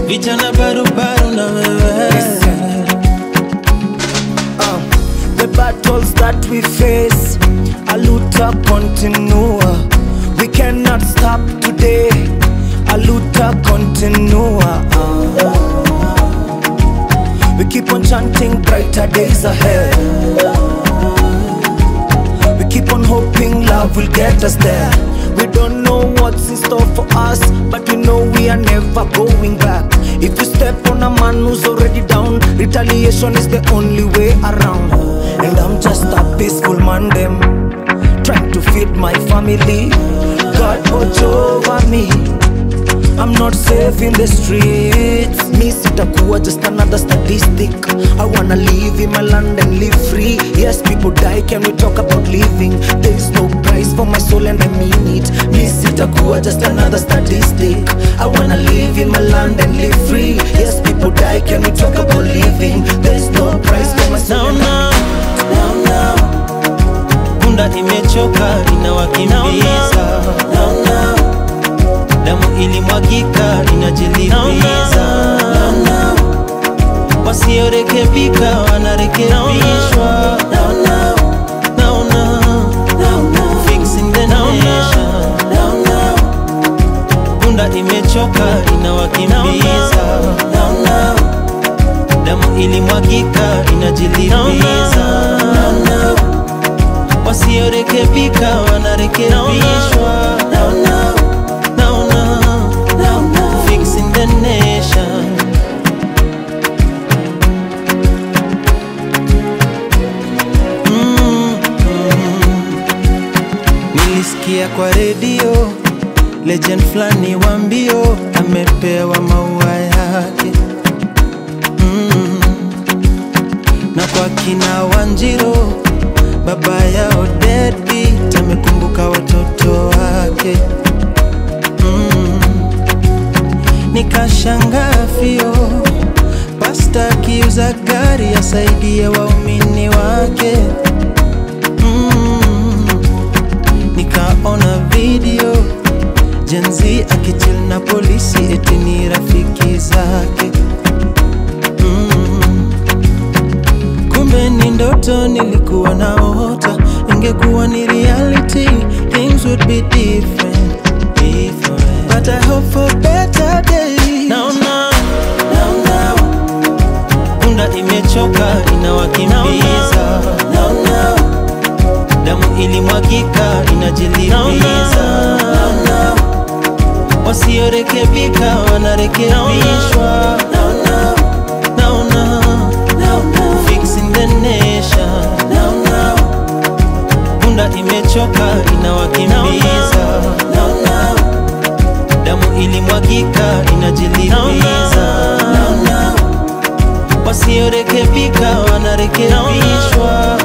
vijana barubaru na wewe. The battles that we face, a luta continua. We cannot stop today, a luta continua. We keep on chanting brighter days ahead. We keep on hoping love will get us there. We don't know what's in store for us, but we know we are never going back. If you step on a man who's already down, retaliation is the only way around. And I'm just a peaceful man, them trying to feed my family. God watch over me, I'm not safe in the streets. Me sitakuwa just another statistic. I wanna live in my land and live free. Yes, people die, can we talk about living? There is no price for my soul and I mean it. Me sitakuwa just another statistic. I wanna live in my land and live free. Yes, people die, can we talk about living? There is no price for my soul and I mean it. Now, Punda imechoka inawakimbiza. Damu ilimwagika inajilipiza. Wasiorekebika wanarekebishwa. Fixing the nation. Punda imechoka inawakimbiza. Damu ilimwagika inajilipiza. Wasiorekebika wanarekebishwa. Fixing the nation. Nilisikia kwa radio legend flani wa mbio amepewa maua yake. Na kwa kina Wanjiro baba yao deadbeat amekumbuka watoto wake. Nikashangaa fio pasta akiuza gari asaidie waumini wake. Nikaona video Gen Z akichill na polisi eti ni rafiki zake. Kumbe ni ndoto nilikuwa naota, ingekuwa ni reality things would be different. But I hope for better days. Now Punda imechoka inawakimbiza. Damu ilimwagika inajilipiza. Wasiorekebika wanarekebishwa. Fixing the nation. Punda imechoka inawakimbiza. Damu ilimwagika inajilipiza. Wasiorekebika wanarekebishwa.